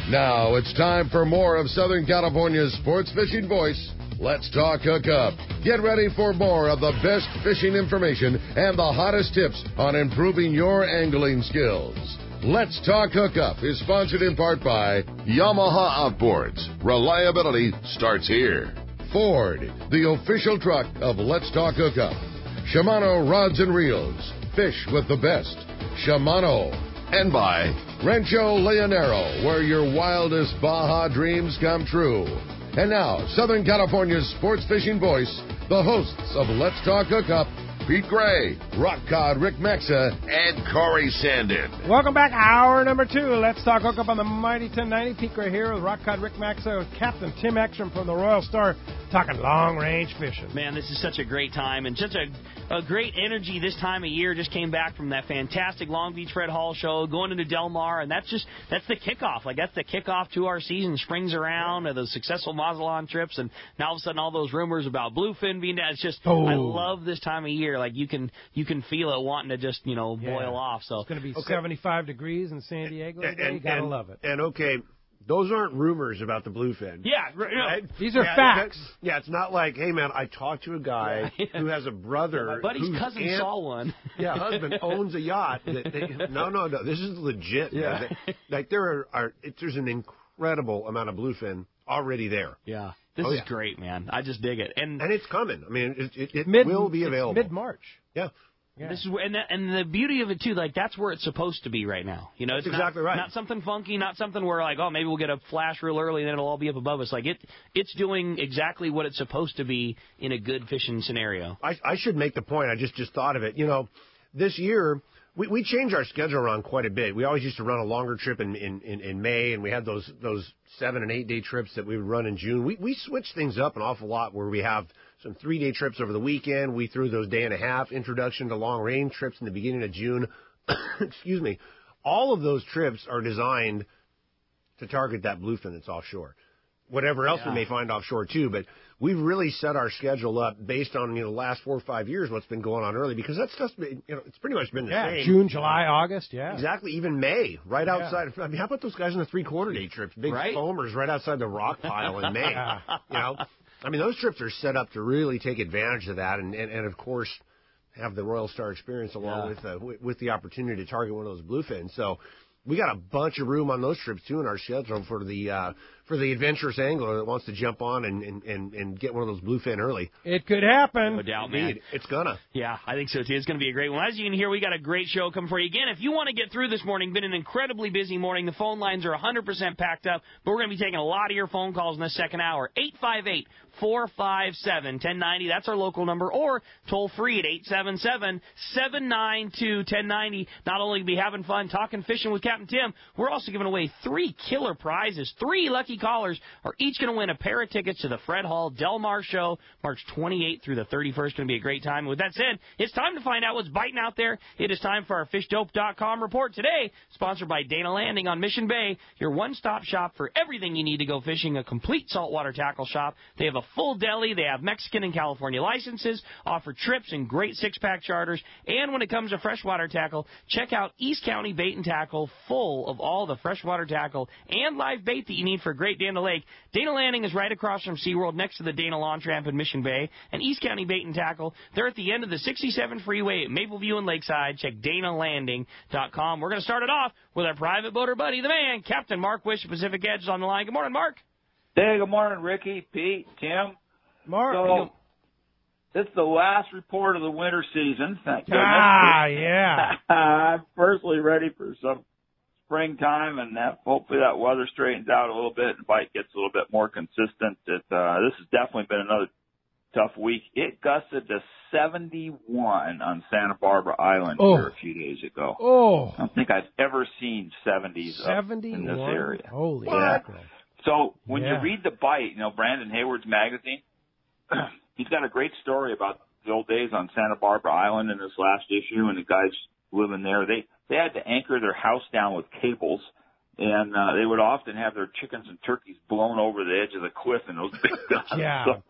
Now it's time for more of Southern California's sports fishing voice. Let's talk Hookup. Get ready for more of the best fishing information and the hottest tips on improving your angling skills. Let's Talk Hookup is sponsored in part by Yamaha Outboards. Reliability starts here. Ford, the official truck of Let's Talk Hookup. Shimano Rods and Reels. Fish with the best. Shimano. And by Rancho Leonero, where your wildest Baja dreams come true. And now, Southern California's sports fishing voice, the hosts of Let's Talk Hookup, Pete Gray, Rock Cod Rick Maxa, and Corey Sandin. Welcome back, hour number 2. Let's Talk Hookup on the Mighty 1090. Pete Gray here with Rock Cod Rick Maxa, with Captain Tim Ekstrom from the Royal Star, talking long-range fishing. Man, this is such a great time and such a great energy this time of year. Just came back from that fantastic Long Beach Fred Hall show, going into Del Mar, and that's the kickoff. Like, that's the kickoff to our season. Spring's around, those successful Mazatlan trips, and now all of a sudden all those rumors about bluefin being down. It's just, I love this time of year. Like, you can feel it wanting to just, boil off. So it's going to be 75 degrees in San Diego today. You got to love it. And those aren't rumors about the bluefin. Yeah, right? These are facts. It's not like, hey, man, I talked to a guy who has a brother. My buddy's cousin saw one. Husband owns a yacht. No. This is legit. Yeah. Man. There's an incredible amount of bluefin already there. Yeah. This is great, man. I just dig it. And it's coming. I mean, it will be available. It's mid-March. Yeah. Yeah. This is and the beauty of it too, like, that's where it's supposed to be right now. It's it's exactly right. Not something funky, not something where like, oh, maybe we'll get a flash real early and then it'll all be up above us. Like, it's doing exactly what it's supposed to be in a good fishing scenario. I should make the point. I just thought of it. This year we changed our schedule around quite a bit. We always used to run a longer trip in May, and we had those 7 and 8 day trips that we would run in June. We switched things up an awful lot, where we have some 3-day trips over the weekend. We threw those day and a half introduction to long range trips in the beginning of June. Excuse me. All of those trips are designed to target that bluefin that's offshore. Whatever else we may find offshore too, but we've really set our schedule up based on the last 4 or 5 years what's been going on early, because that stuff's been, it's pretty much been the same. June, July, August, exactly, even May, right outside. I mean, how about those guys on the 3/4 day trips, big foamers right outside the rock pile in May? I mean, those trips are set up to really take advantage of that, and of course have the Royal Star experience along with the opportunity to target one of those bluefins. So we got a bunch of room on those trips too in our schedule for the adventurous angler that wants to jump on and get one of those bluefin early. It could happen. No doubt, man. It's gonna. Yeah, I think so too. It's going to be a great one. As you can hear, we got a great show coming for you. Again, if you want to get through this morning, been an incredibly busy morning. The phone lines are 100% packed up, but we're going to be taking a lot of your phone calls in the second hour. 858-457-1090. That's our local number, or toll free at 877-792-1090. Not only will we be having fun talking fishing with Captain Tim, we're also giving away 3 killer prizes. 3 lucky callers are each going to win a pair of tickets to the Fred Hall Del Mar show, March 28th through the 31st. Going to be a great time. And with that said, it's time to find out what's biting out there. It is time for our FishDope.com report today, sponsored by Dana Landing on Mission Bay, your one-stop shop for everything you need to go fishing, a complete saltwater tackle shop. They have a full deli. They have Mexican and California licenses, offer trips and great 6-pack charters. And when it comes to freshwater tackle, check out East County Bait and Tackle, full of all the freshwater tackle and live bait that you need for a great day on the lake. Dana Landing is right across from SeaWorld, next to the Dana Lawn Tramp in Mission Bay. And East County Bait and Tackle, they're at the end of the 67 freeway at Mapleview and Lakeside. Check DanaLanding.com. We're going to start it off with our private boater buddy, the man, Captain Mark Wish, Pacific Edge, is on the line. Good morning, Mark. Hey, good morning, Ricky, Pete, Tim. Mark. So, it's the last report of the winter season. Thank goodness. Yeah. I'm personally ready for some springtime, and hopefully that weather straightens out a little bit and the bite gets a little bit more consistent. This has definitely been another tough week. It gusted to 71 on Santa Barbara Island here a few days ago. I don't think I've ever seen 70s up in this area. Holy mackerel. So when you read the bite, Brandon Hayward's magazine, he's got a great story about the old days on Santa Barbara Island in this last issue, and the guys living there, they had to anchor their house down with cables, and they would often have their chickens and turkeys blown over the edge of the cliff in those big gusts. Yeah. So,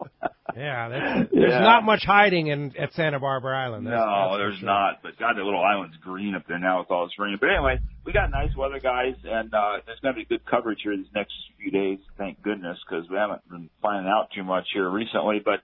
Yeah, there's not much hiding at Santa Barbara Island. No, there's not. But God, the little island's green up there now with all this rain. But anyway, we got nice weather, guys, and there's going to be good coverage here these next few days. Thank goodness, because we haven't been finding out too much here recently. But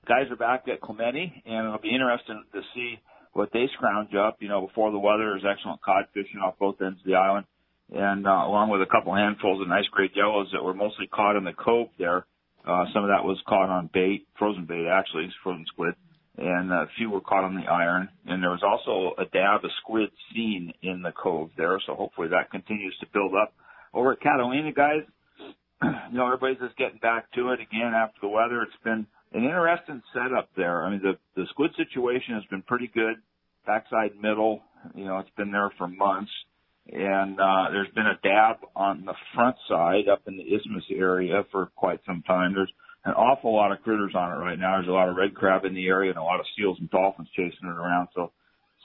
guys are back at Clemente, and it'll be interesting to see what they scrounge up. Before the weather, there's excellent cod fishing off both ends of the island, and along with a couple handfuls of nice great yellows that were mostly caught in the cove there. Some of that was caught on bait, frozen bait actually, frozen squid, and a few were caught on the iron. And there was also a dab of squid seen in the cove there, so hopefully that continues to build up. Over at Catalina, guys, everybody's just getting back to it again after the weather. It's been an interesting setup there. I mean, the squid situation has been pretty good, backside middle. It's been there for months. And there's been a dab on the front side up in the isthmus area for quite some time. There's an awful lot of critters on it right now. There's a lot of red crab in the area and a lot of seals and dolphins chasing it around. So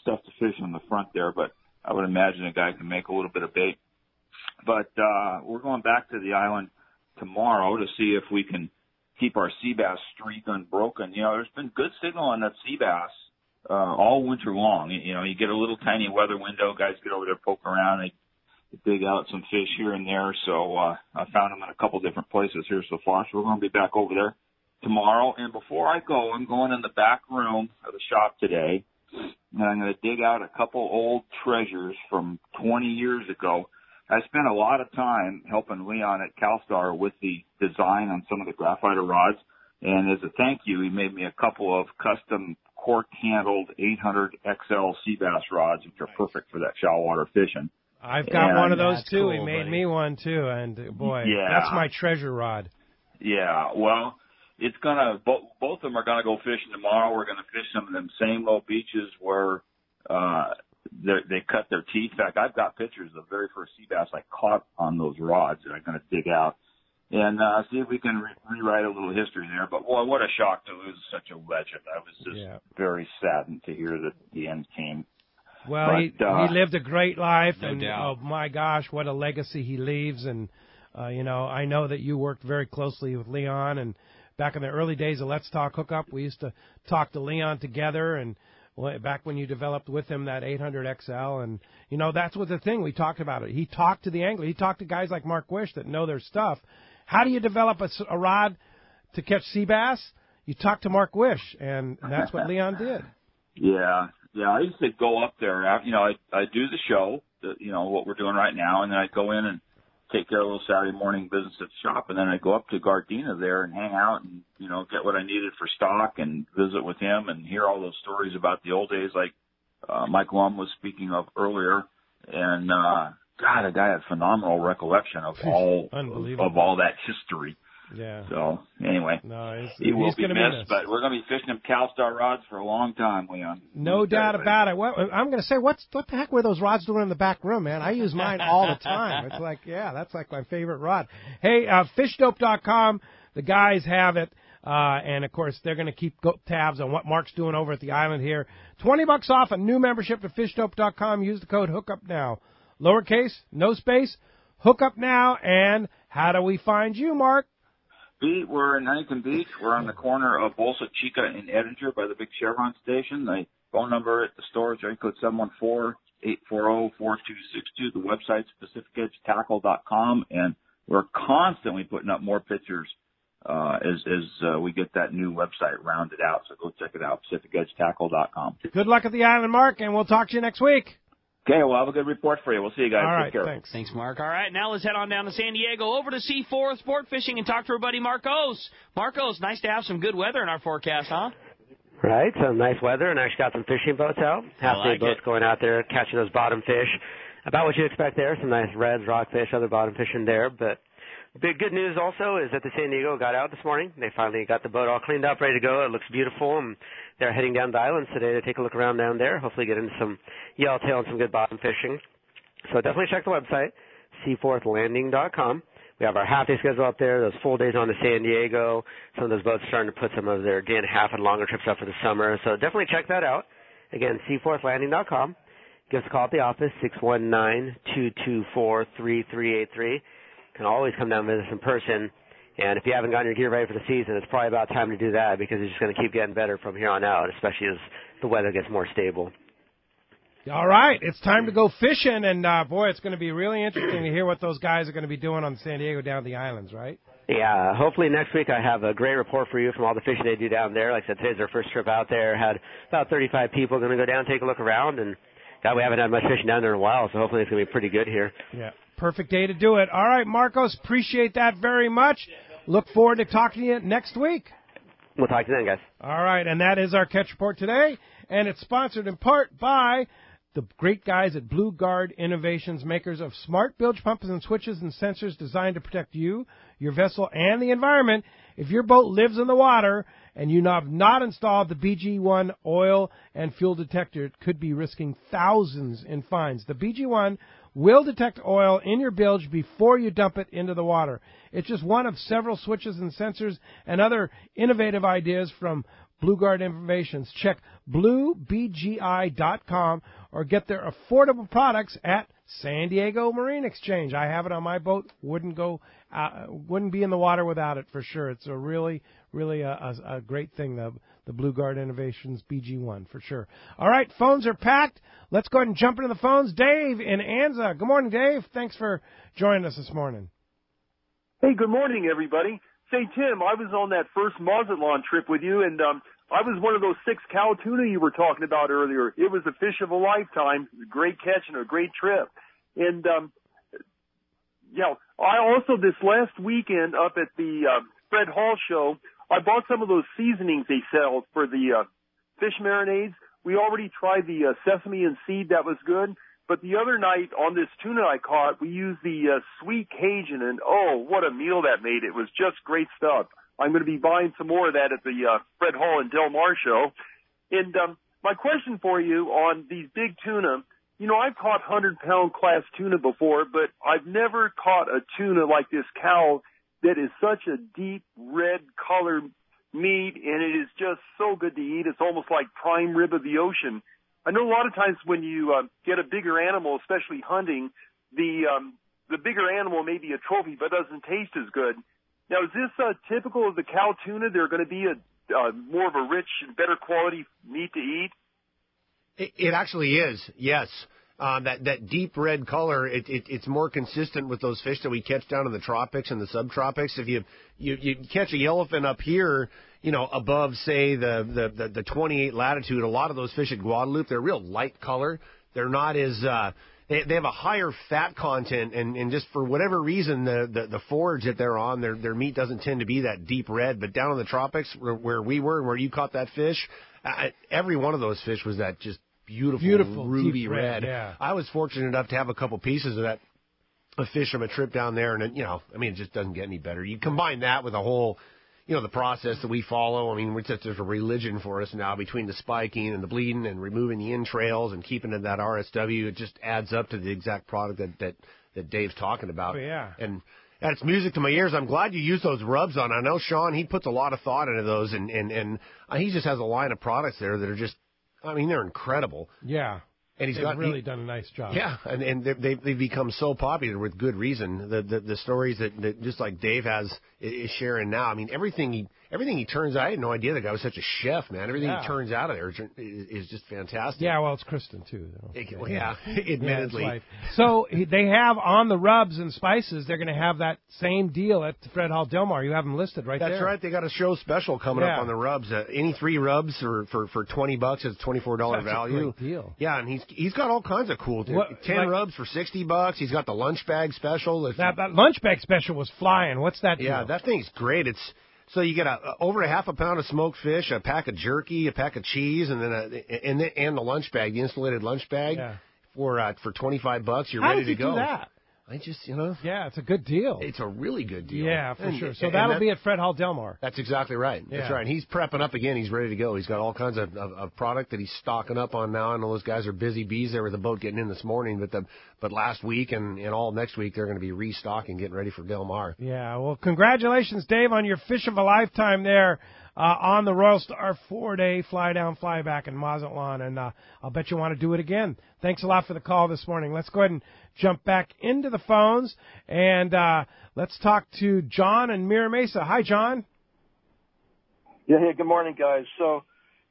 stuff to fish on the front there, but I would imagine a guy can make a little bit of bait. But we're going back to the island tomorrow to see if we can keep our sea bass streak unbroken. There's been good signal on that sea bass all winter long. You get a little tiny weather window. Guys get over there, poke around, they dig out some fish here and there. So I found them in a couple different places here so far. So we're going to be back over there tomorrow. And before I go, I'm going in the back room of the shop today, and I'm going to dig out a couple old treasures from 20 years ago. I spent a lot of time helping Leon at CalStar with the design on some of the graphite rods. And as a thank you, he made me a couple of custom cork-handled 800 XL sea bass rods, which are perfect for that shallow water fishing. I've got one of those, too. Cool, he made buddy. me one, too, and, boy, that's my treasure rod. Yeah, well, it's going to both of them are going to go fishing tomorrow. We're going to fish some of them same low beaches where they cut their teeth. In fact, I've got pictures of the very first sea bass I caught on those rods that I'm going to dig out. And see if we can rewrite a little history there. But, boy, what a shock to lose such a legend. I was just very saddened to hear that the end came. Well, he lived a great life, no and doubt. Oh my gosh, what a legacy he leaves. And, I know that you worked very closely with Leon. And back in the early days of Let's Talk Hookup, we used to talk to Leon together. And back when you developed with him that 800 XL. And, that's what the thing we talked about it. He talked to the angler. He talked to guys like Mark Wish that know their stuff. How do you develop a rod to catch sea bass? You talk to Mark Wish, and that's what Leon did. Yeah. I used to go up there. I do the show, what we're doing right now, and then I go in and take care of a little Saturday morning business at the shop, and then I go up to Gardena there and hang out and get what I needed for stock and visit with him and hear all those stories about the old days, like Mike Lum was speaking of earlier, and. God, the guy had phenomenal recollection of all that history. Yeah. So anyway, he will be missed, but we're going to be fishing them CalStar rods for a long time, Leon. No doubt about it. I'm going to say, what the heck were those rods doing in the back room, man? I use mine all the time. It's like, that's like my favorite rod. Hey, fishdope.com, the guys have it. And, of course, they're going to keep tabs on what Mark's doing over at the island here. $20 off a new membership to fishdope.com. Use the code HOOKUP lowercase, no space, Hookup now. And how do we find you, Mark? We're in Huntington Beach. We're on the corner of Bolsa Chica and Edinger by the big Chevron station. The phone number at the store is area code 714-840-4262. The website's PacificEdgeTackle.com, and we're constantly putting up more pictures as we get that new website rounded out. So go check it out, PacificEdgeTackle.com. Good luck at the island, Mark, and we'll talk to you next week. Okay, we'll have a good report for you. We'll see you guys. All right, Take care. thanks. Thanks, Mark. All right, now let's head on down to San Diego, over to C4 Sport Fishing, and talk to our buddy Marcos. Marcos, nice to have some good weather in our forecast, huh? Right, some nice weather, and actually got some fishing boats out. Half-day boats going out there, catching those bottom fish. About what you expect there, some nice reds, rockfish, other bottom fish in there. But big good news also is that the San Diego got out this morning. They finally got the boat all cleaned up, ready to go. It looks beautiful, and they're heading down the islands today to take a look around down there, hopefully get into some yellowtail and some good bottom fishing. So definitely check the website, seaforthlanding.com. We have our half-day schedule up there, those full days on to San Diego. Some of those boats are starting to put some of their day and a half and longer trips up for the summer. So definitely check that out. Again, seaforthlanding.com. Give us a call at the office, 619-224-3383. Can always come down and visit us in person And if you haven't gotten your gear ready for the season, it's probably about time to do that because it's just going to keep getting better from here on out, especially as the weather gets more stable. All right, it's time to go fishing, and boy, it's going to be really interesting to hear what those guys are going to be doing on San Diego down the islands, right? Yeah, hopefully next week I have a great report for you from all the fishing they do down there. Like I said, today's our first trip out there. Had about 35 people going to go down and take a look around, and God, we haven't had much fishing down there in a while, so hopefully it's going to be pretty good here. Yeah, perfect day to do it. All right, Marcos, appreciate that very much. Look forward to talking to you next week. We'll talk to you then, guys. All right, and that is our Catch Report today, and it's sponsored in part by the great guys at Blue Guard Innovations, makers of smart bilge pumps and switches and sensors designed to protect you, your vessel, and the environment. If your boat lives in the water and you have not installed the BG1 oil and fuel detector, it could be risking thousands in fines. The BG1 will detect oil in your bilge before you dump it into the water. It's just one of several switches and sensors and other innovative ideas from Blue Guard Innovations. Check bluebgi.com or get their affordable products at San Diego Marine Exchange. I have it on my boat. Wouldn't be in the water without it for sure. It's a really a great thing, the Blue Guard Innovations BG1 for sure. All right, phones are packed. Let's go ahead and jump into the phones. Dave in Anza. Good morning, Dave. Thanks for joining us this morning. Hey, good morning, everybody. Say, Tim, I was on that first Mazatlan trip with you, and I was one of those 6 cow tuna you were talking about earlier. It was a fish of a lifetime, a great catch and a great trip. And, I also, this last weekend up at the Fred Hall show, I bought some of those seasonings they sell for the fish marinades. We already tried the sesame and seed. That was good. But the other night on this tuna I caught, we used the sweet Cajun, and oh, what a meal that made. It was just great stuff. I'm going to be buying some more of that at the Fred Hall and Del Mar show. And my question for you on these big tuna, I've caught 100-pound class tuna before, but I've never caught a tuna like this cow that is such a deep red color meat, and it is just so good to eat. It's almost like prime rib of the ocean. I know a lot of times when you get a bigger animal, especially hunting, the bigger animal may be a trophy but doesn't taste as good. Now, is this typical of the cow tuna? They're going to be more of a rich, better quality meat to eat? It actually is, yes. That deep red color, it's more consistent with those fish that we catch down in the tropics and the subtropics. If you catch a yellowfin up here, above, say, the 28 latitude, a lot of those fish at Guadalupe, they're real light color. They're not as they have a higher fat content, and just for whatever reason, the forage that they're on, their meat doesn't tend to be that deep red. But down in the tropics, where we were and where you caught that fish, every one of those fish was that just beautiful ruby red. Yeah. I was fortunate enough to have a couple pieces of that fish from a trip down there, and it just doesn't get any better. You combine that with a whole, the process that we follow. I mean, there's a religion for us now between the spiking and the bleeding and removing the entrails and keeping it that RSW. It just adds up to the exact product that Dave's talking about. Oh, yeah. And it's music to my ears. I'm glad you used those rubs on. I know Sean, he puts a lot of thought into those, and he just has a line of products there that are just, they're incredible. Yeah. And he's really done a nice job. Yeah, and they've become so popular with good reason. The stories that just like Dave is sharing now. I mean, everything he turns out. I had no idea the guy was such a chef, man. Everything he turns out of there is just fantastic. Yeah, well, it's Kristen too. Admittedly. Yeah, so they have on the rubs and spices. They're going to have that same deal at Fred Hall Del Mar. You have them listed right there. That's right. They got a show special coming up on the rubs. Any 3 rubs for $20, it's $24 value. That's a great deal. Yeah, and he's got all kinds of cool. 10 rubs for $60. He's got the lunch bag special. That lunch bag special was flying. What's that deal? Yeah, that thing's great. So you get over a half a pound of smoked fish, a pack of jerky, a pack of cheese, and then and the lunch bag, the insulated lunch bag for $25. You're ready to go. How did you do that? I just, Yeah, it's a good deal. It's a really good deal. Yeah, for sure. So that'll be at Fred Hall Del Mar. That's exactly right. Yeah. That's right. And he's prepping up again. He's ready to go. He's got all kinds of product that he's stocking up on now. I know those guys are busy bees there with the boat getting in this morning, but last week and all next week they're going to be restocking, getting ready for Del Mar. Yeah, well, congratulations, Dave, on your fish of a lifetime there on the Royal Star 4-day fly down, fly back in Mazatlan, and I'll bet you want to do it again. Thanks a lot for the call this morning. Let's go ahead and jump back into the phones, and let's talk to John in Mira Mesa. Hi, John. Yeah, hey, good morning, guys. So,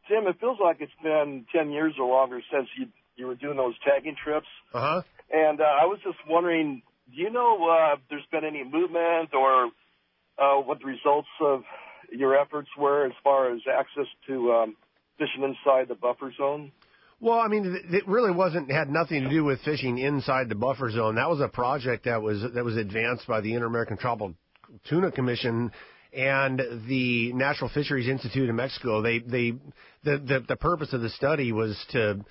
Tim, it feels like it's been 10 years or longer since you were doing those tagging trips. Uh-huh. And I was just wondering, do you know if there's been any movement or what the results of your efforts were as far as access to fishing inside the buffer zone? Well, I mean, it really had nothing to do with fishing inside the buffer zone. That was a project that was advanced by the Inter-American Tropical Tuna Commission and the Natural Fisheries Institute in Mexico. The purpose of the study was to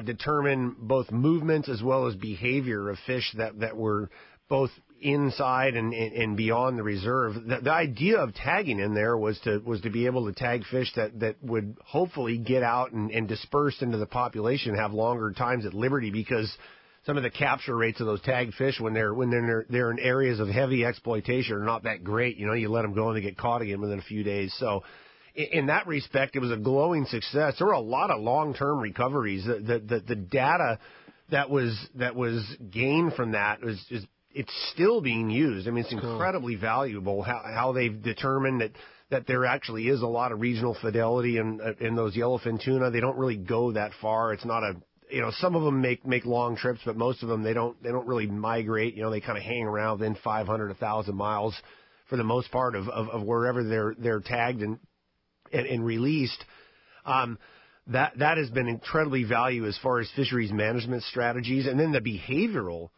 determine both movements as well as behavior of fish that were both inside and beyond the reserve. The idea of tagging in there was to be able to tag fish that would hopefully get out and disperse into the population and have longer times at liberty, because some of the capture rates of those tagged fish when they're in areas of heavy exploitation are not that great. You know, you let them go and they get caught again within a few days. So in that respect, it was a glowing success. There were a lot of long-term recoveries. The data that was gained from that it's still being used. I mean, it's incredibly valuable how they've determined that there actually is a lot of regional fidelity in those yellowfin tuna. They don't really go that far. It's not some of them make long trips, but most of them they don't really migrate. You know, they kind of hang around within 500, 1,000 miles for the most part of wherever they're tagged and released. That has been incredibly valuable as far as fisheries management strategies, and then the behavioral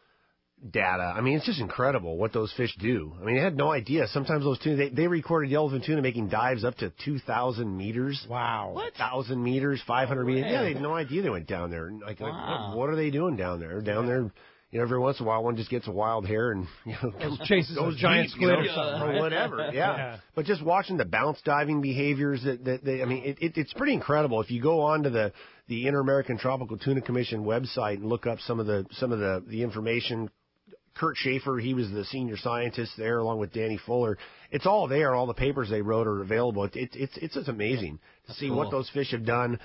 data. I mean, it's just incredible what those fish do. I mean, I had no idea. Sometimes those tuna, they recorded yellowfin tuna making dives up to 2,000 meters. Wow. What? 1,000 meters, 500 meters. Yeah, they had no idea they went down there. Like what are they doing down there? Down there, you know, every once in a while one just gets a wild hair and, you know, chases those giant squid or something, or whatever. Yeah. But just watching the bounce diving behaviors that they, I mean, it's pretty incredible. If you go on to the Inter-American Tropical Tuna Commission website and look up some of the information. Kurt Schaefer, he was the senior scientist there, along with Danny Fuller. It's all there. All the papers they wrote are available. It's just amazing to see what those fish have done,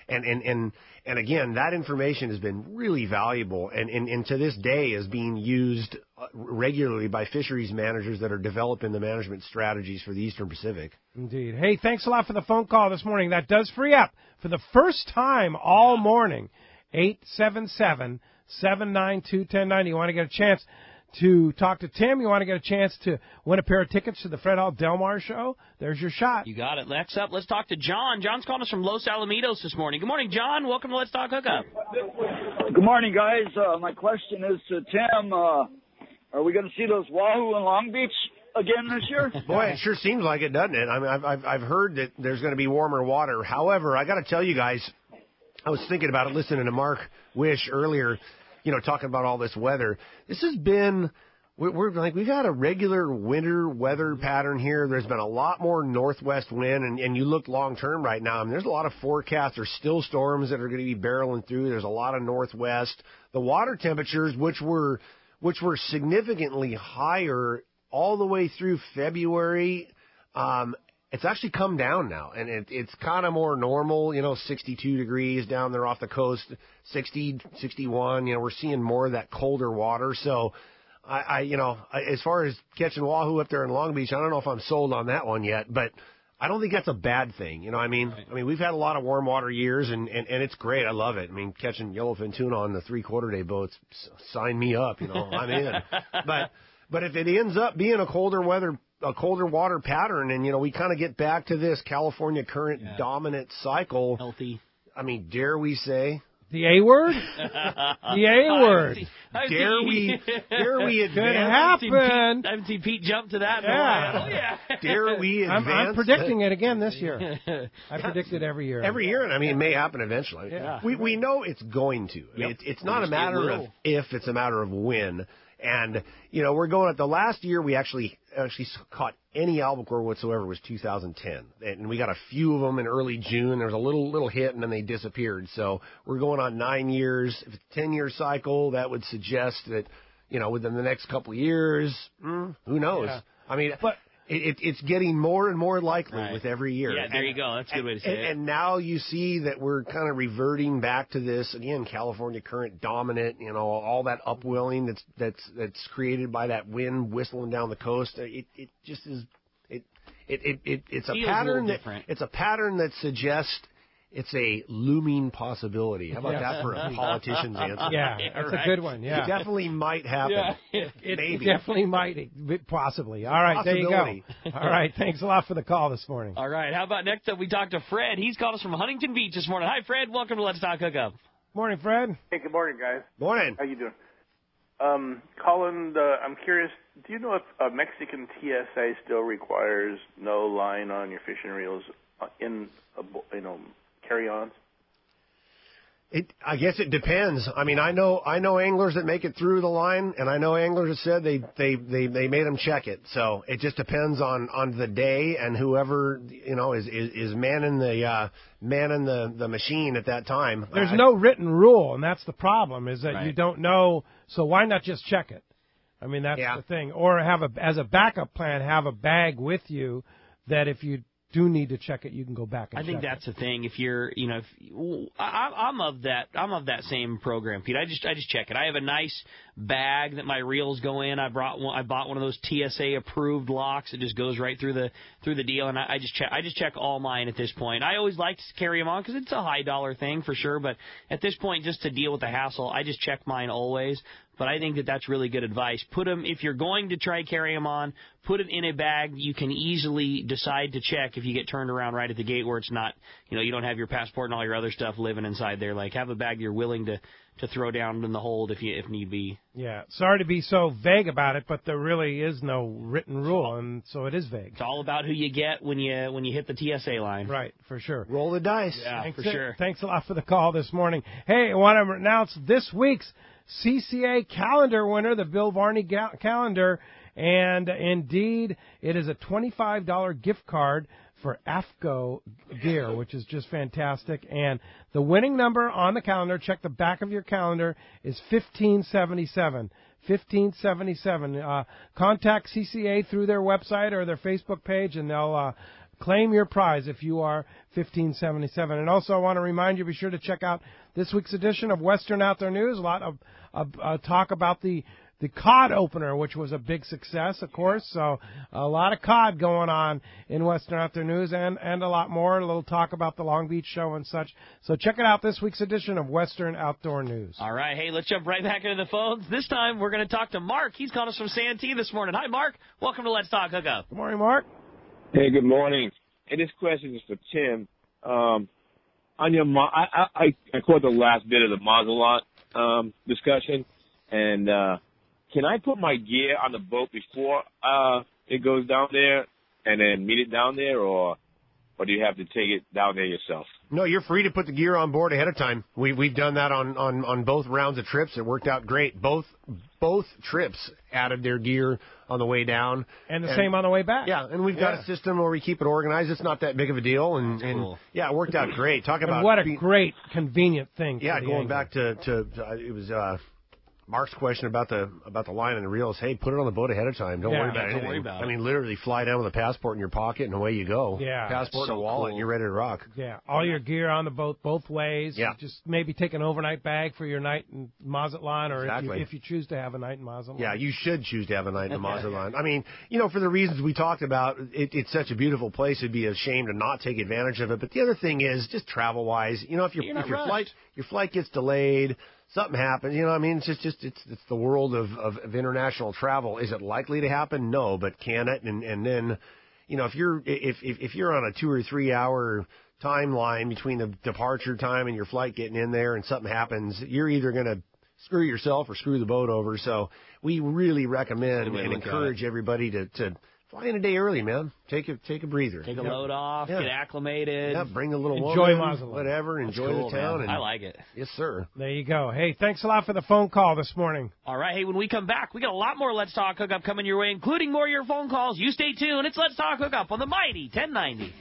and again, that information has been really valuable, and to this day is being used regularly by fisheries managers that are developing the management strategies for the Eastern Pacific. Indeed. Hey, thanks a lot for the phone call this morning. That does free up for the first time all morning. 877-792-1090. You want to get a chance to talk to Tim? You want to get a chance to win a pair of tickets to the Fred Hall Del Mar show? There's your shot. You got it. Next up, let's talk to John. John's calling us from Los Alamitos this morning. Good morning, John. Welcome to Let's Talk Hookup. Good morning, guys. My question is to Tim. Are we going to see those wahoo in Long Beach again this year? Boy, it sure seems like it, doesn't it? I mean, I've heard that there's going to be warmer water. However, I got to tell you guys, I was thinking about it, listening to Mark Wish earlier, you know, talking about all this weather. This has been, we've had a regular winter weather pattern here. There's been a lot more northwest wind, and you look long term right now, I mean, there's a lot of forecasts. There's still storms that are going to be barreling through. There's a lot of northwest. The water temperatures, which were significantly higher all the way through February, it's actually come down now, and it's kind of more normal, you know, 62 degrees down there off the coast, 60, 61, you know, we're seeing more of that colder water. So I as far as catching wahoo up there in Long Beach, I don't know if I'm sold on that one yet, but I don't think that's a bad thing. You know what I mean? Right. I mean, we've had a lot of warm water years, and it's great. I love it. I mean, catching yellowfin tuna on the 3/4 day boats, sign me up, you know, I'm in. But if it ends up being a colder water pattern, and, you know, we kind of get back to this California current dominant cycle. Healthy. I mean, dare we say? The A word? The A word. Dare we advance? Could happen. I haven't seen Pete jump to that. Yeah. Oh, yeah. Dare we advance? I'm predicting it again this year. I predict it every year. Every year, and I mean, it may happen eventually. Yeah. We know it's going to. I mean, it's not a matter of if, it's a matter of when. And, you know, we're going at the last year we actually caught any albacore whatsoever was 2010. And we got a few of them in early June. There was a little hit, and then they disappeared. So we're going on 9 years. If it's a 10-year cycle, that would suggest that, you know, within the next couple of years, who knows? Yeah. I mean, but It's getting more and more likely with every year. Yeah, there you go. That's a good way to say it. And now you see that we're kind of reverting back to this again. California current dominant. All that upwelling that's created by that wind whistling down the coast. It just is. It's a pattern it's a pattern that suggests it's a looming possibility. How about that for a politician's answer? Yeah, that's a good one. Yeah, it definitely might happen. Yeah, Maybe. It definitely might, possibly. All right, there you go. All right, thanks a lot for the call this morning. All right, how about next up we talk to Fred. He's called us from Huntington Beach this morning. Hi, Fred. Welcome to Let's Talk Hookup. Morning, Fred. Hey, good morning, guys. Morning. How you doing? Colin, I'm curious, do you know if a Mexican TSA still requires no line on your fishing reels in, carry-ons? I guess it depends. I mean, I know anglers that make it through the line, and I know anglers that said they made them check it. So it just depends on the day and whoever is manning the machine at that time. There's no written rule, and that's the problem. Is that you don't know. So why not just check it? I mean, that's the thing. Or as a backup plan, have a bag with you that if you do need to check it, you can go back and check it. I think that's the thing. If you're, I'm of that same program, Pete. I just check it. I have a nice bag that my reels go in. I bought one of those TSA approved locks. It just goes right through the deal, and I just check all mine at this point. I always like to carry them on because it's a high dollar thing for sure. But at this point, just to deal with the hassle, I just check mine always. But I think that's really good advice. Put them, if you're going to try carry them on, put it in a bag you can easily decide to check if you get turned around right at the gate where it's not, you don't have your passport and all your other stuff living inside there. Like, have a bag you're willing to throw down in the hold if need be. Yeah, sorry to be so vague about it, but there really is no written rule, and so it is vague. It's all about who you get when you hit the TSA line. Right, for sure. Roll the dice. Yeah, for sure. Thanks a lot for the call this morning. Hey, I want to announce this week's CCA calendar winner, the Bill Varney calendar, and indeed it is a $25 gift card for AFCO gear, which is just fantastic. And the winning number on the calendar, check the back of your calendar, is 1577. 1577. Contact CCA through their website or their Facebook page, and they'll claim your prize if you are 1577. And also I want to remind you, be sure to check out this week's edition of Western Outdoor News. A lot of talk about the cod opener, which was a big success, of course. So a lot of cod going on in Western Outdoor News and a lot more. A little talk about the Long Beach show and such. So check it out, this week's edition of Western Outdoor News. All right. Hey, let's jump right back into the phones. This time we're going to talk to Mark. He's calling us from Santee this morning. Hi, Mark. Welcome to Let's Talk Hookup. Good morning, Mark. Hey, good morning. Hey, this question is for Tim. On your, I caught the last bit of the Mazelot discussion, and can I put my gear on the boat before it goes down there and then meet it down there, or do you have to take it down there yourself? No, you're free to put the gear on board ahead of time. We've done that on both rounds of trips. It worked out great. Both trips added their gear on the way down. And the same on the way back. Yeah, and we've got a system where we keep it organized. It's not that big of a deal. And cool. Yeah, it worked out great. Talk about what a great, convenient thing. Yeah, going back to it was Mark's question about the line and the reels. Hey, put it on the boat ahead of time. Don't worry about anything. Don't worry about it. I mean, literally fly down with a passport in your pocket and away you go. Yeah. Passport and a wallet, and you're ready to rock. Yeah, all your gear on the boat both ways. Yeah. Just maybe take an overnight bag for your night in Mazatlan, or Exactly. if you choose to have a night in Mazatlan. Yeah, you should choose to have a night in Mazatlan. I mean, for the reasons we talked about, it's such a beautiful place. It'd be a shame to not take advantage of it. But the other thing is, just travel-wise, if your flight gets delayed, something happens, I mean, it's the world of international travel. Is it likely to happen? No, but can it? And then, if you're on a 2 or 3 hour timeline between the departure time and your flight getting in there, and something happens, you're either going to screw yourself or screw the boat over. So we really recommend and encourage everybody to fly in a day early, man. Take a breather. Take a load off. Get acclimated. Yeah, bring a little enjoy woman, Mazatlan. whatever. Enjoy the town. And I like it. Yes, sir. There you go. Hey, thanks a lot for the phone call this morning. All right. Hey, when we come back, we got a lot more Let's Talk Hookup coming your way, including more of your phone calls. You stay tuned. It's Let's Talk Hookup on the mighty 1090.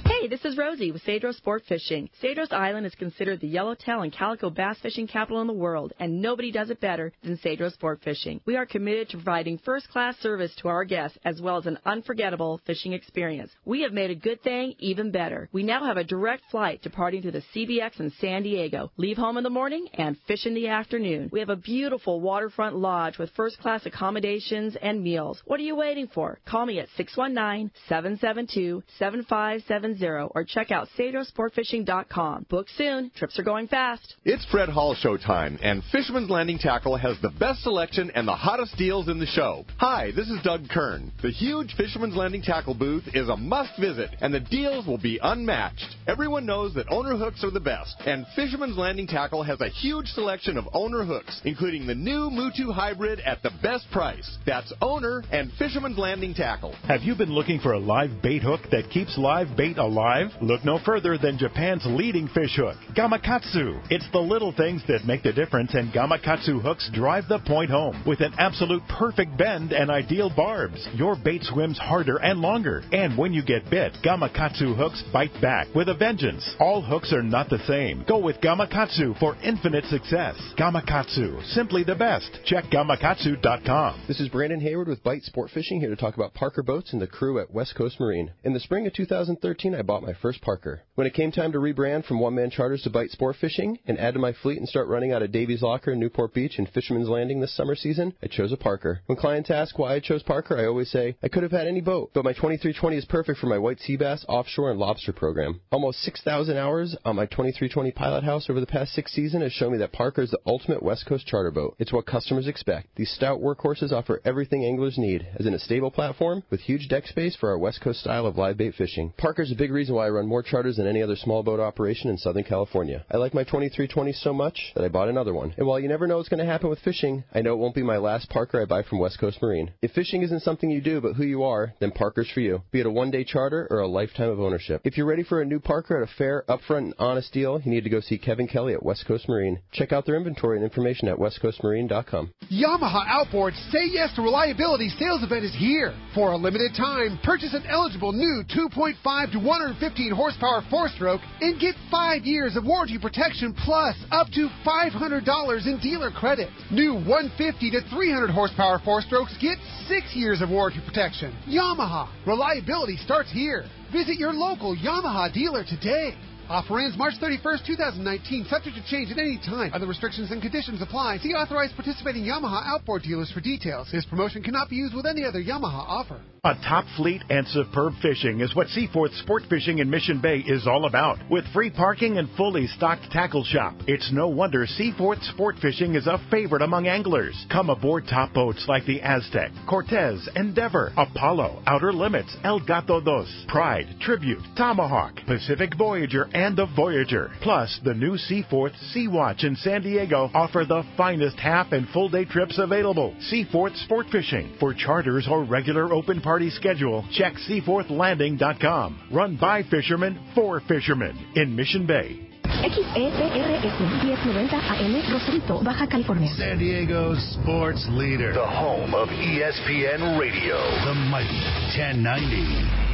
Hey Hey, this is Rosie with Cedros Sport Fishing. Cedros Island is considered the yellowtail and calico bass fishing capital in the world, and nobody does it better than Cedros Sport Fishing. We are committed to providing first-class service to our guests as well as an unforgettable fishing experience. We have made a good thing even better. We now have a direct flight departing to the CBX in San Diego. Leave home in the morning and fish in the afternoon. We have a beautiful waterfront lodge with first-class accommodations and meals. What are you waiting for? Call me at 619-772-7570 or check out CedrosSportFishing.com. Book soon. Trips are going fast. It's Fred Hall show time, and Fisherman's Landing Tackle has the best selection and the hottest deals in the show. Hi, this is Doug Kern. The huge Fisherman's Landing Tackle booth is a must visit, and the deals will be unmatched. Everyone knows that owner hooks are the best, and Fisherman's Landing Tackle has a huge selection of owner hooks, including the new Mutu Hybrid at the best price. That's owner and Fisherman's Landing Tackle. Have you been looking for a live bait hook that keeps live bait alive? Look no further than Japan's leading fish hook, Gamakatsu. It's the little things that make the difference, and Gamakatsu hooks drive the point home. With an absolute perfect bend and ideal barbs, your bait swims harder and longer. And when you get bit, Gamakatsu hooks bite back with a vengeance. All hooks are not the same. Go with Gamakatsu for infinite success. Gamakatsu, simply the best. Check Gamakatsu.com. This is Brandon Hayward with Bite Sport Fishing, here to talk about Parker Boats and the crew at West Coast Marine. In the spring of 2013, I bought my first Parker. When it came time to rebrand from one-man charters to Bite Sport Fishing and add to my fleet and start running out of Davies Locker, Newport Beach, and Fisherman's Landing this summer season, I chose a Parker. When clients ask why I chose Parker, I always say, I could have had any boat, but my 2320 is perfect for my white sea bass, offshore, and lobster program. Almost 6,000 hours on my 2320 Pilot House over the past 6 seasons has shown me that Parker is the ultimate West Coast charter boat. It's what customers expect. These stout workhorses offer everything anglers need, as in a stable platform with huge deck space for our West Coast style of live bait fishing. Parker's a big reason why I run more charters than any other small boat operation in Southern California. I like my 2320 so much that I bought another one. And while you never know what's going to happen with fishing, I know it won't be my last Parker I buy from West Coast Marine. If fishing isn't something you do but who you are, then Parker's for you, be it a one-day charter or a lifetime of ownership. If you're ready for a new Parker at a fair, upfront, and honest deal, you need to go see Kevin Kelly at West Coast Marine. Check out their inventory and information at westcoastmarine.com. Yamaha Outboard's Say Yes to Reliability sales event is here. For a limited time, purchase an eligible new 2.5 to 115 horsepower four-stroke and get 5 years of warranty protection plus up to $500 in dealer credit. New 150 to 300 horsepower four-strokes get 6 years of warranty protection. Yamaha. Reliability starts here. Visit your local Yamaha dealer today. Offer ends March 31st, 2019, subject to change at any time. Other restrictions and conditions apply. See authorized participating Yamaha outboard dealers for details. This promotion cannot be used with any other Yamaha offer. A top fleet and superb fishing is what Seaforth Sport Fishing in Mission Bay is all about. With free parking and fully stocked tackle shop, it's no wonder Seaforth Sport Fishing is a favorite among anglers. Come aboard top boats like the Aztec, Cortez, Endeavor, Apollo, Outer Limits, El Gato Dos, Pride, Tribute, Tomahawk, Pacific Voyager, and the Voyager. Plus, the new Seaforth Sea Watch in San Diego offer the finest half and full day trips available. Seaforth Sport Fishing. For charters or regular open party schedule, check SeaforthLanding.com. Run by fishermen for fishermen in Mission Bay. XEPRS 1090 AM, Rosarito, Baja California. San Diego's sports leader. The home of ESPN Radio. The mighty 1090.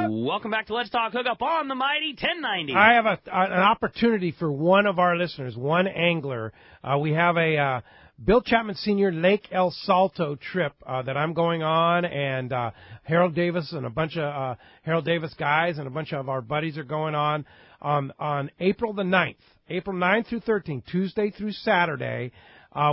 Welcome back to Let's Talk Hookup on the mighty 1090. I have an opportunity for one of our listeners, one angler. We have a Bill Chapman Sr. Lake El Salto trip that I'm going on, and Harold Davis and a bunch of Harold Davis guys and a bunch of our buddies are going on April the 9th. April 9th through 13th, Tuesday through Saturday.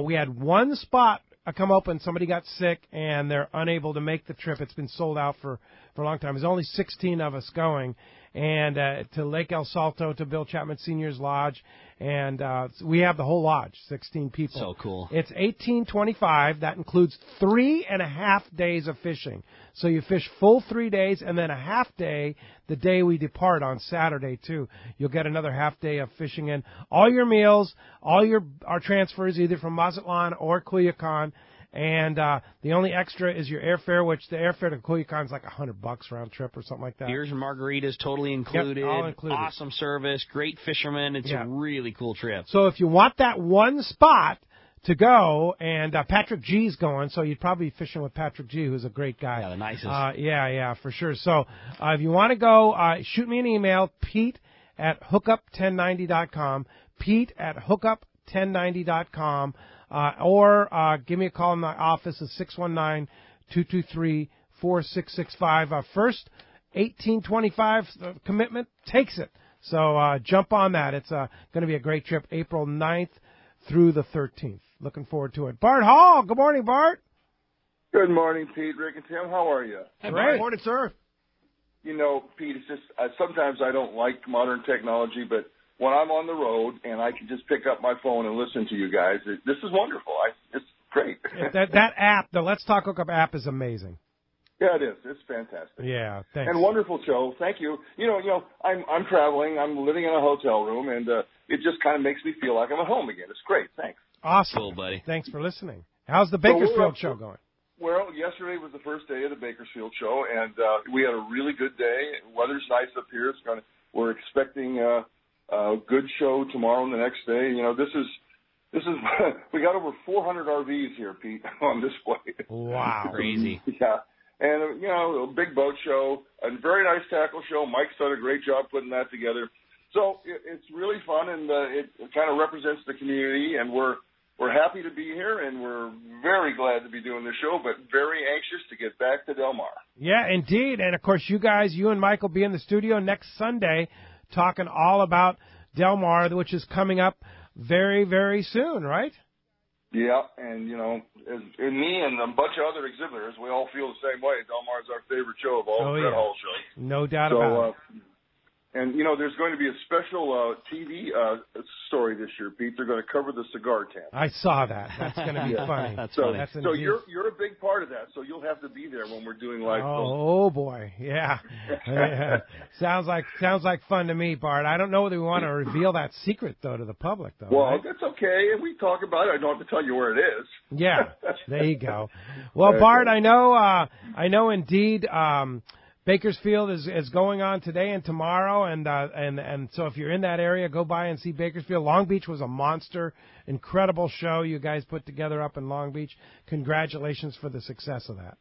We had one spot come open. Somebody got sick, and they're unable to make the trip. It's been sold out for a long time. There's only 16 of us going, and to Lake El Salto, to Bill Chapman Sr.'s lodge, and we have the whole lodge, 16 people. So cool. It's $18.25. That includes 3.5 days of fishing. So you fish full 3 days, and then a half day the day we depart on Saturday too. You'll get another half day of fishing in. All your meals, our transfers either from Mazatlan or Culiacan. And the only extra is your airfare, which the airfare to Culiacan is like $100 round trip or something like that. Beers and margaritas totally included. Yep, all included. Awesome service, great fishermen. It's a really cool trip. So if you want that one spot to go, and Patrick G's going, so you'd probably be fishing with Patrick G, who's a great guy. Yeah, the nicest. Yeah, for sure. So if you want to go, shoot me an email, Pete@hookup1090.com, Pete@hookup1090.com, or give me a call in my office at 619-223-4665. First 1825 commitment takes it. So jump on that. It's going to be a great trip, April 9th through the 13th. Looking forward to it. Bart Hall. Good morning, Bart. Good morning, Pete, Rick, and Tim. How are you? Hey, great. Good morning, sir. You know, Pete, it's just sometimes I don't like modern technology, but when I'm on the road and I can just pick up my phone and listen to you guys, this is wonderful. It's great. that app, the Let's Talk Hookup app, is amazing. Yeah, it is. It's fantastic. Yeah, thanks. And wonderful show. Thank you. You know, I'm traveling. I'm living in a hotel room, and it just kind of makes me feel like I'm at home again. It's great. Thanks. Awesome. Cool, buddy. Thanks for listening. How's the Bakersfield show going? Well, yesterday was the first day of the Bakersfield show, and we had a really good day. Weather's nice up here. We're expecting a good show tomorrow and the next day. You know, this is we got over 400 RVs here, Pete, on display. Wow. Crazy. Yeah. And, you know, a big boat show, a very nice tackle show. Mike's done a great job putting that together. So it's really fun, and it kind of represents the community, and we're happy to be here, and we're very glad to be doing the show, but very anxious to get back to Del Mar. Yeah, indeed. And, of course, you and Mike will be in the studio next Sunday talking all about Del Mar, which is coming up very, very soon, right? Yeah, and, you know, and me and a bunch of other exhibitors, we all feel the same way. Del Mar is our favorite show of all the Fred Hall shows. No doubt about it. And, you know, there's going to be a special TV story this year, Pete. They're going to cover the cigar tent. I saw that. That's going to be funny. That's funny. So you're a big part of that, so you'll have to be there when we're doing live films. Oh, boy. Yeah. Sounds like fun to me, Bart. I don't know whether we want to reveal that secret, though, to the public, though. Well, right? that's okay. We talk about it. I don't have to tell you where it is. Yeah. There you go. Well, Bart, I know indeed, Bakersfield is going on today and tomorrow, and so if you're in that area, go by and see Bakersfield. Long Beach was a monster, incredible show you guys put together up in Long Beach. Congratulations for the success of that.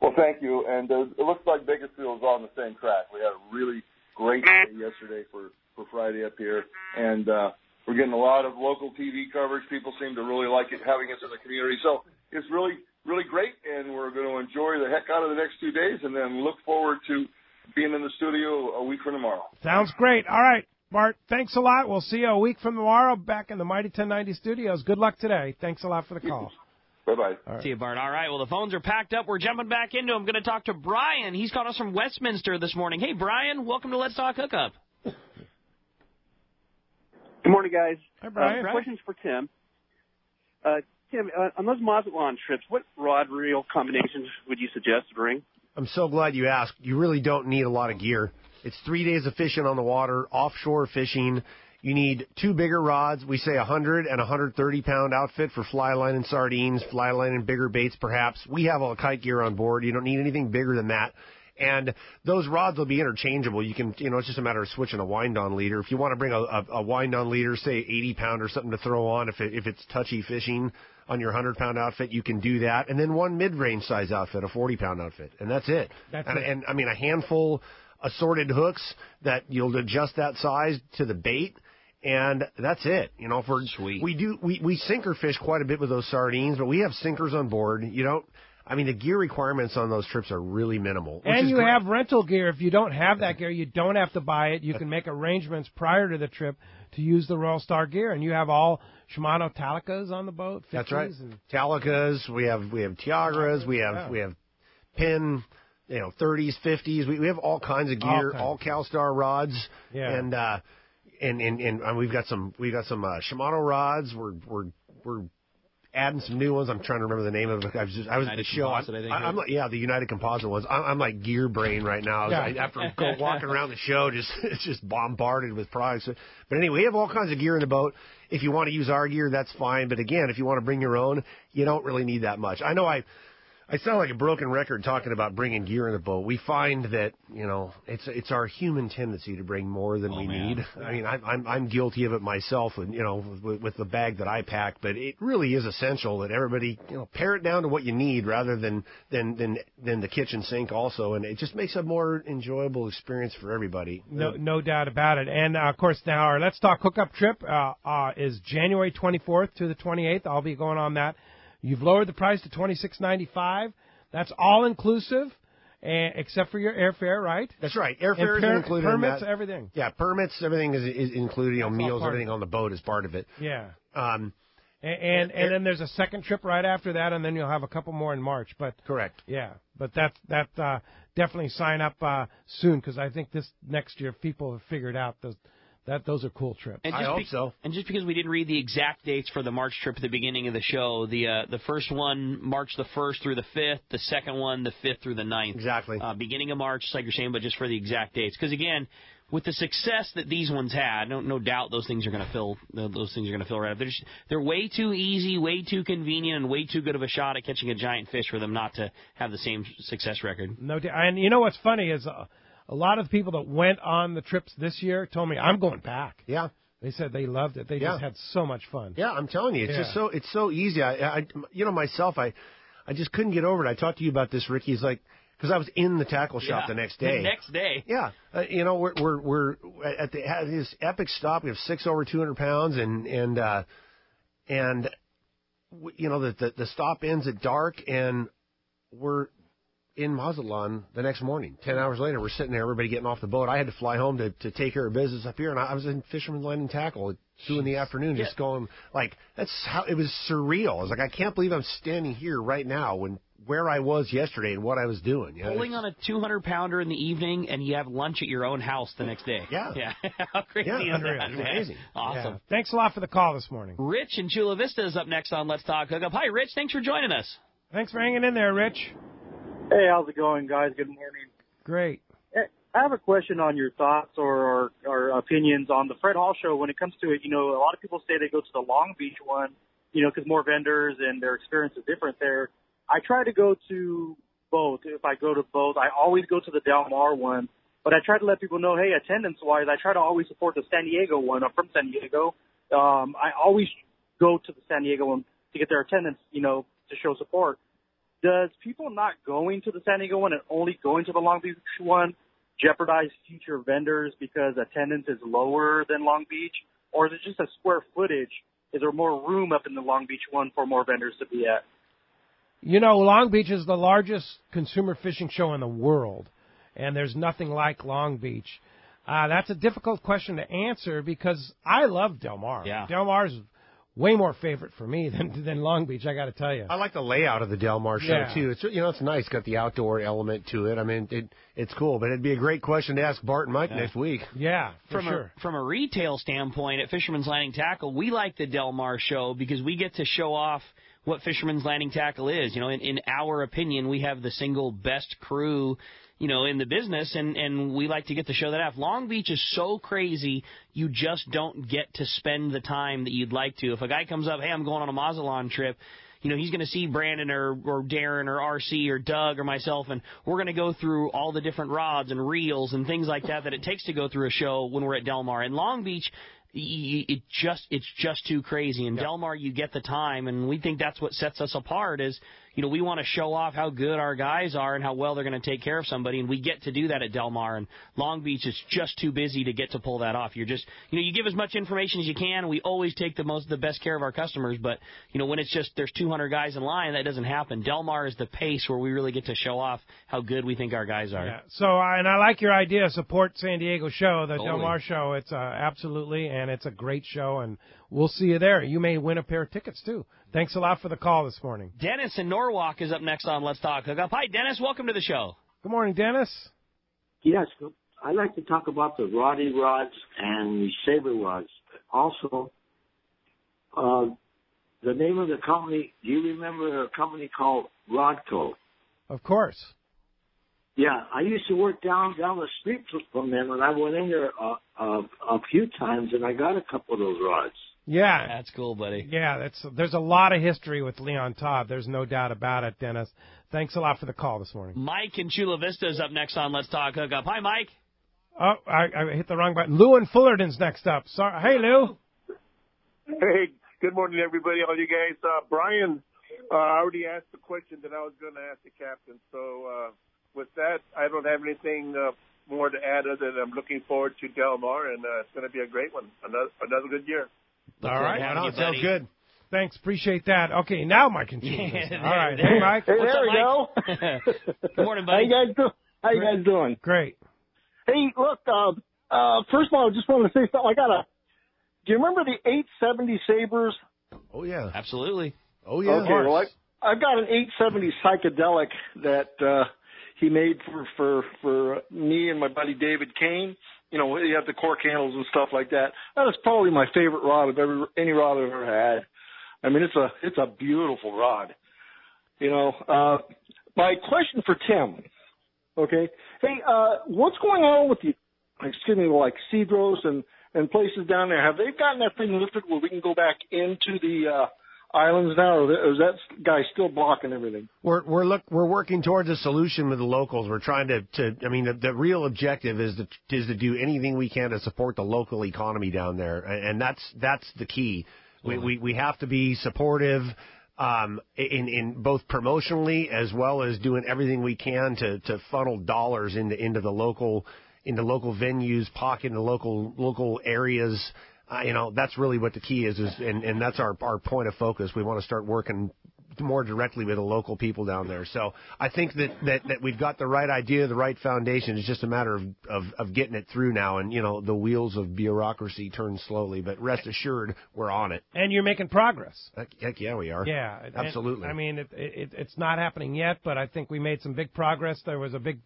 Well, thank you. And it looks like Bakersfield is on the same track. We had a really great day yesterday for Friday up here, and we're getting a lot of local TV coverage. People seem to really like it, having us in the community. So it's really great, and we're going to enjoy the heck out of the next 2 days, and then look forward to being in the studio a week from tomorrow. Sounds great. All right, Bart, thanks a lot. We'll see you a week from tomorrow back in the Mighty 1090 studios. Good luck today. Thanks a lot for the call. Bye-bye. See you, Bart. All right, well, the phones are packed up. We're jumping back into them. Going to talk to Brian. He's called us from Westminster this morning. Hey, Brian, welcome to Let's Talk Hookup. Good morning, guys. Hi, Brian. Questions for Tim. Tim, on those Mazatlan trips, what rod reel combinations would you suggest to bring? I'm so glad you asked. You really don't need a lot of gear. It's 3 days of fishing on the water, offshore fishing. You need two bigger rods. We say 100 and 130-pound outfit for fly line and sardines, fly line and bigger baits perhaps. We have all the kite gear on board. You don't need anything bigger than that. And those rods will be interchangeable. You can, it's just a matter of switching a wind-on leader. If you want to bring a wind-on leader, say 80-pound or something to throw on, if it's touchy fishing on your 100-pound outfit, you can do that. And then one mid-range size outfit, a 40-pound outfit, and that's it. And I mean, a handful assorted hooks that you'll adjust that size to the bait. And that's it. Sweet. We sinker fish quite a bit with those sardines, but we have sinkers on board. The gear requirements on those trips are really minimal. And you have rental gear. If you don't have that gear, you don't have to buy it. You can make arrangements prior to the trip to use the Royal Star gear. And you have all Shimano Talicas on the boat. That's right. Talicas. We have Tiagras. We have Penn, 30s, 50s. We have all kinds of gear. All CalStar rods. Yeah. And we've got some Shimano rods. We're adding some new ones. I'm trying to remember the name of it. I was at the show. I'm like, the United Composite ones. I'm like gear brain right now. After walking around the show, it's just bombarded with products. But anyway, we have all kinds of gear in the boat. If you want to use our gear, that's fine. But again, if you want to bring your own, you don't really need that much. I know I I sound like a broken record talking about bringing gear in the boat. We find that, it's our human tendency to bring more than we need. I mean, I'm guilty of it myself, and with the bag that I pack. But it really is essential that everybody, pare it down to what you need rather than the kitchen sink also, and it just makes a more enjoyable experience for everybody. No doubt about it. And of course, now our Let's Talk Hookup trip is January 24th to the 28th. I'll be going on that. You've lowered the price to $26.95. That's all inclusive, except for your airfare, right? That's right. Airfare is included. Permits, in that. Everything. Yeah, permits, everything is included. Meals, everything on the boat is part of it. Yeah. And then there's a second trip right after that, and then you'll have a couple more in March. But correct. Yeah, but that definitely sign up soon, because I think this next year people have figured out those are cool trips. I hope so. And just because we didn't read the exact dates for the March trip at the beginning of the show, the first one, March the 1st through the 5th, the second one, the 5th through the 9th. Exactly. Beginning of March, just like you're saying, but just for the exact dates. Because, again, with the success that these ones had, no doubt those things are going to fill. Those things are going to fill right up. They're way too easy, way too convenient, and way too good of a shot at catching a giant fish for them not to have the same success record. No doubt. And you know what's funny is a lot of the people that went on the trips this year told me, I'm going back. Yeah. They said they loved it. They just had so much fun. Yeah, I'm telling you, it's so easy. I myself, I just couldn't get over it. I talked to you about this, Ricky. It's like, because I was in the tackle shop the next day. The next day. Yeah. We're at this epic stop. We have 6 over 200 pounds, and the stop ends at dark, and we're in Mazatlan the next morning. 10 hours later, we're sitting there, everybody getting off the boat. I had to fly home to take care of business up here, and I was in Fisherman's Landing Tackle at 2 in the afternoon, just going, like, that's how it was surreal. I was like, I can't believe I'm standing here right now where I was yesterday and what I was doing. Pulling on a 200-pounder in the evening, and you have lunch at your own house the next day. Yeah. How crazy is unreal. that? Amazing. Awesome. Yeah. Thanks a lot for the call this morning. Rich in Chula Vista is up next on Let's Talk Hookup. Hi, Rich. Thanks for joining us. Thanks for hanging in there, Rich. Hey, how's it going, guys? Good morning. Great. I have a question on your thoughts or opinions on the Fred Hall show when it comes to it. A lot of people say they go to the Long Beach one, because more vendors and their experience is different there. I try to go to both. If I go to both, I always go to the Del Mar one, but I try to let people know, hey, attendance-wise, I try to always support the San Diego one. I'm from San Diego. I always go to the San Diego one to get their attendance, to show support. Does people not going to the San Diego one and only going to the Long Beach one jeopardize future vendors because attendance is lower than Long Beach? Or is it just a square footage? Is there more room up in the Long Beach one for more vendors to be at? Long Beach is the largest consumer fishing show in the world, and there's nothing like Long Beach. That's a difficult question to answer because I love Del Mar. Yeah. Del Mar's way more favorite for me than Long Beach, I got to tell you. I like the layout of the Del Mar show, too. It's it's nice. It's got the outdoor element to it. I mean, it's cool, but it'd be a great question to ask Bart and Mike next week. Yeah, for sure. From a retail standpoint, at Fisherman's Landing Tackle, we like the Del Mar show because we get to show off what Fisherman's Landing Tackle is. In our opinion, we have the single best crew in the business, and we like to get to show that off. Long Beach is so crazy, you just don't get to spend the time that you'd like to. If a guy comes up, hey, I'm going on a Mazatlan trip, he's going to see Brandon or Darren or RC or Doug or myself, and we're going to go through all the different rods and reels and things like that it takes to go through a show when we're at Del Mar. In Long Beach, it's just too crazy. In Del Mar, you get the time, and we think that's what sets us apart is, we want to show off how good our guys are and how well they're going to take care of somebody, and we get to do that at Del Mar. And Long Beach is just too busy to get to pull that off. You're just, you give as much information as you can. We always take the best care of our customers, but, when it's just there's 200 guys in line, that doesn't happen. Del Mar is the pace where we really get to show off how good we think our guys are. Yeah. So, and I like your idea, support San Diego show, the Del Mar show. It's absolutely, and it's a great show, and we'll see you there. You may win a pair of tickets, too. Thanks a lot for the call this morning. Dennis in Norwalk is up next on Let's Talk Hookup. Hi, Dennis. Welcome to the show. Good morning, Dennis. Yes, I'd like to talk about the Roddy rods and the Saber rods. Also, the name of the company, do you remember a company called Rodco? Of course. Yeah, I used to work down the street from them, and I went in there a few times, and I got a couple of those rods. Yeah. That's cool, buddy. Yeah, there's a lot of history with Leon Todd. There's no doubt about it, Dennis. Thanks a lot for the call this morning. Mike in Chula Vista is up next on Let's Talk Hookup. Hi, Mike. Oh, I hit the wrong button. Lou in Fullerton's next up. Sorry. Hey, Lou. Hey, good morning, everybody, all you guys. Brian already asked the question that I was going to ask the captain. So with that, I don't have anything more to add other than I'm looking forward to Del Mar, and it's going to be a great one. Another good year. All right. Sounds good. Thanks. Appreciate that. Okay, now Mike can choose. All right. Hey, Mike. Hey, What's there we go. Good morning, buddy. How you guys doing? Great. Hey, look, first of all, I just wanted to say something. Do you remember the 870 Sabres? Oh, yeah. Absolutely. Oh, yeah. Okay, well, I've got an 870 psychedelic that he made for me and my buddy David Kane. You know, he had the cork handles and stuff like that. That is probably my favorite rod of any rod I've ever had. I mean, it's a beautiful rod. You know, my question for Tim. Okay. Hey, what's going on with like Cedros and places down there? Have they gotten that thing lifted where we can go back into the islands now, or is that guy still blocking everything? We're working towards a solution with the locals. We're trying to I mean, the real objective is to do anything we can to support the local economy down there, and that's the key. We have to be supportive. In both promotionally as well as doing everything we can to funnel dollars into the local venues, pocket the local areas. You know, that's really what the key is and that's our point of focus. We want to start working more directly with the local people down there. So I think that we've got the right idea, the right foundation. It's just a matter of getting it through now. And, you know, the wheels of bureaucracy turn slowly, but rest assured we're on it. And you're making progress. Heck yeah, we are. Yeah. Absolutely. I mean, it's not happening yet, but I think we made some big progress. There was a big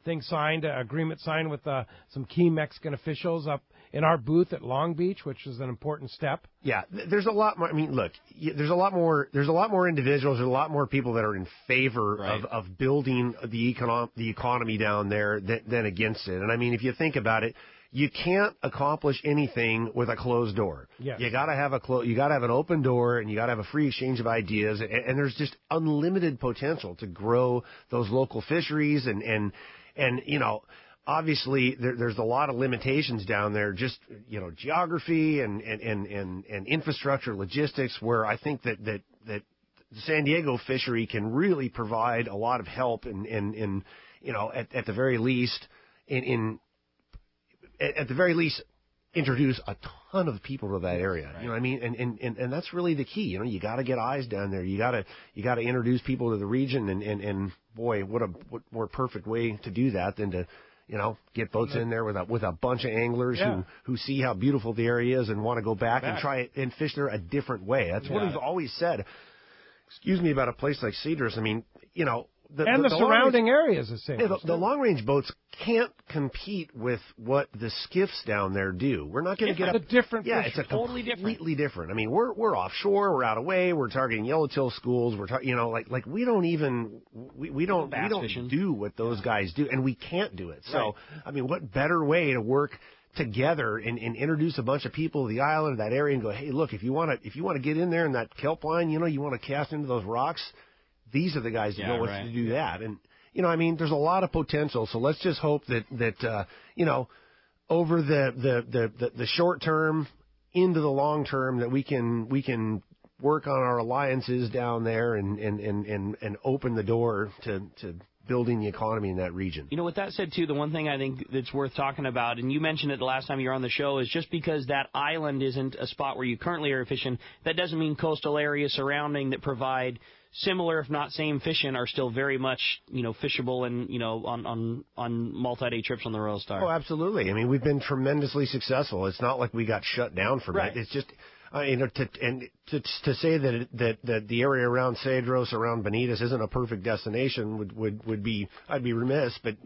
agreement signed with some key Mexican officials up in our booth at Long Beach, which is an important step. Yeah, there's a lot more. I mean, look, there's a lot more individuals, there's a lot more people that are in favor of building the economy down there than against it. And I mean, if you think about it, you can't accomplish anything with a closed door. Yes. You got to have an open door, and you got to have a free exchange of ideas. And there's just unlimited potential to grow those local fisheries and you know. Obviously, there's a lot of limitations down there, just, you know, geography and infrastructure, logistics, where I think that the San Diego fishery can really provide a lot of help in you know, at the very least, at the very least, introduce a ton of people to that area. Right. You know what I mean? And that's really the key. You know, you got to get eyes down there. You got to introduce people to the region. And boy, what more perfect way to do that than to, you know, get boats in there with a bunch of anglers who see how beautiful the area is and want to go back and try it and fish there a different way. That's what we've always said. Excuse me about a place like Cedros. I mean, you know, the surrounding areas of St. Yeah, the long-range boats can't compete with what the skiffs down there do. We're not going to get up. It's a different yeah, fish. it's a completely different. I mean, we're offshore, we're out of way, we're targeting yellowtail schools. You know, like we don't do what those guys do, and we can't do it. So, I mean, what better way to work together and introduce a bunch of people to the island, that area, and go, hey, look, if you want to get in there in that kelp line, you know, you want to cast into those rocks. These are the guys that know what to do that. And, you know, I mean, there's a lot of potential. So let's just hope that you know, over the short term into the long term, that we can work on our alliances down there and open the door to building the economy in that region. You know, with that said, too, the one thing I think that's worth talking about, and you mentioned it the last time you were on the show, is just because that island isn't a spot where you currently are fishing, that doesn't mean coastal areas surrounding that provide similar, if not same, fishing are still very much, you know, fishable and, you know, on multi-day trips on the Royal Star. Oh, absolutely. I mean, we've been tremendously successful. It's not like we got shut down from it. It's just, you know, to say that the area around Cedros, around Bonitas, isn't a perfect destination would be, I'd be remiss, but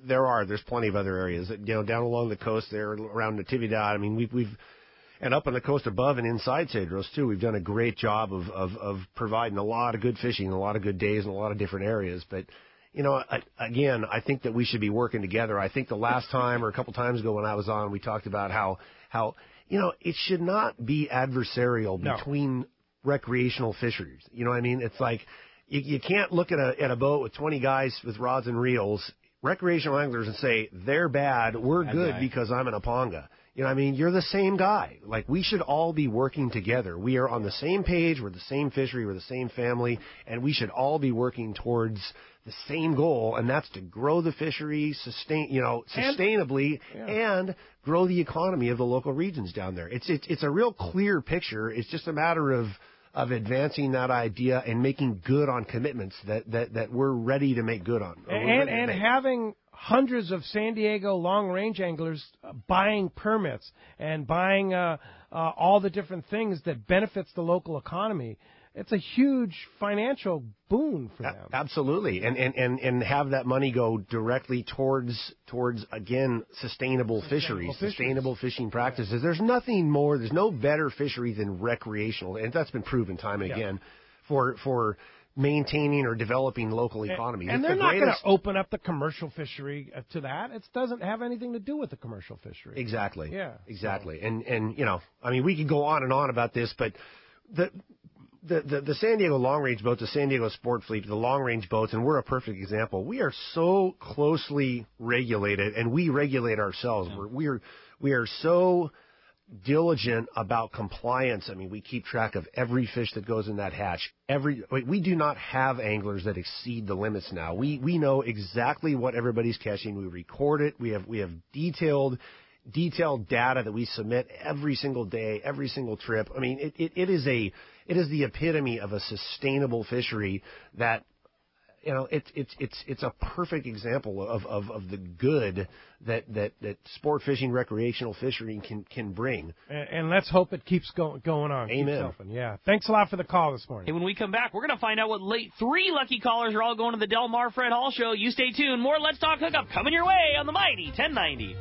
there's plenty of other areas that, you know, down along the coast there around Natividad. I mean, we've and up on the coast above and inside Cedros too, we've done a great job of providing a lot of good fishing, a lot of good days in a lot of different areas. But, you know, again, I think that we should be working together. I think the last time or a couple times ago when I was on, we talked about how it should not be adversarial between recreational fisheries. You know what I mean? It's like you can't look at a boat with 20 guys with rods and reels, recreational anglers, and say, they're bad, we're good because I'm an Aponga. You know what I mean? You're the same guy. Like, we should all be working together. We are on the same page. We're the same fishery. We're the same family. And we should all be working towards the same goal, and that's to grow the fishery sustainably and grow the economy of the local regions down there. It's a real clear picture. It's just a matter of advancing that idea and making good on commitments that we're ready to make good on. And having hundreds of San Diego long-range anglers buying permits and buying all the different things that benefits the local economy. It's a huge financial boon for them. Absolutely, and have that money go directly towards again sustainable fisheries, sustainable fishing practices. There's no better fishery than recreational, and that's been proven time and again for maintaining or developing local economies. And they're not going to open up the commercial fishery to that. It doesn't have anything to do with the commercial fishery. Exactly. Yeah. Exactly. So. And we could go on and on about this, but the San Diego long-range boats, the San Diego Sport Fleet, the long-range boats, and we're a perfect example. We are so closely regulated, and we regulate ourselves. Yeah. We are so diligent about compliance. I mean, we keep track of every fish that goes in that hatch. We do not have anglers that exceed the limits now. We know exactly what everybody's catching. We record it. We have detailed data that we submit every single day, every single trip. I mean, it is the epitome of a sustainable fishery that, it's a perfect example of the good that sport fishing, recreational fishing can bring. And let's hope it keeps going on. Amen. Yeah. Thanks a lot for the call this morning. Hey, when we come back, we're going to find out what three lucky callers are all going to the Del Mar Fred Hall Show. You stay tuned. More Let's Talk Hookup coming your way on the mighty 1090.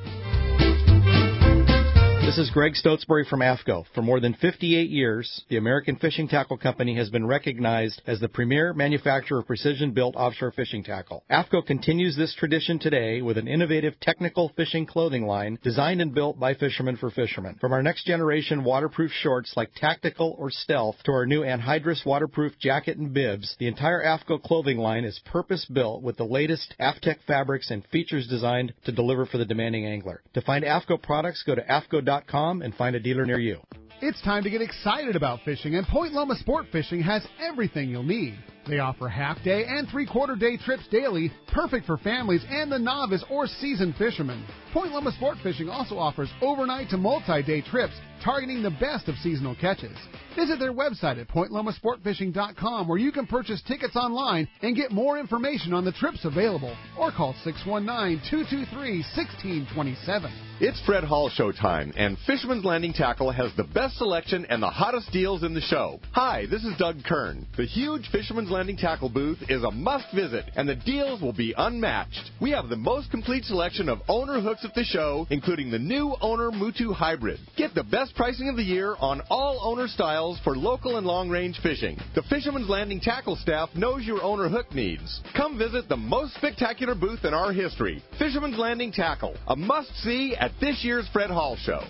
This is Greg Stotesbury from AFCO. For more than 58 years, the American Fishing Tackle Company has been recognized as the premier manufacturer of precision-built offshore fishing tackle. AFCO continues this tradition today with an innovative technical fishing clothing line designed and built by fishermen for fishermen. From our next-generation waterproof shorts like Tactical or Stealth to our new anhydrous waterproof jacket and bibs, the entire AFCO clothing line is purpose-built with the latest AFTEC fabrics and features designed to deliver for the demanding angler. To find AFCO products, go to AFCO.com and find a dealer near you. It's time to get excited about fishing, and Point Loma Sport Fishing has everything you'll need. They offer half-day and three-quarter-day trips daily, perfect for families and the novice or seasoned fishermen. Point Loma Sport Fishing also offers overnight to multi-day trips, targeting the best of seasonal catches. Visit their website at pointlomasportfishing.com, where you can purchase tickets online and get more information on the trips available, or call 619-223-1627. It's Fred Hall Show time, and Fisherman's Landing Tackle has the best selection and the hottest deals in the show. Hi, this is Doug Kern. The huge Fisherman's Landing Tackle booth is a must-visit, and the deals will be unmatched. We have the most complete selection of owner hooks at the show, including the new owner Mutu Hybrid. Get the best pricing of the year on all owner styles for local and long-range fishing. The Fisherman's Landing Tackle staff knows your owner hook needs. Come visit the most spectacular booth in our history, Fisherman's Landing Tackle, a must-see at this year's Fred Hall Show.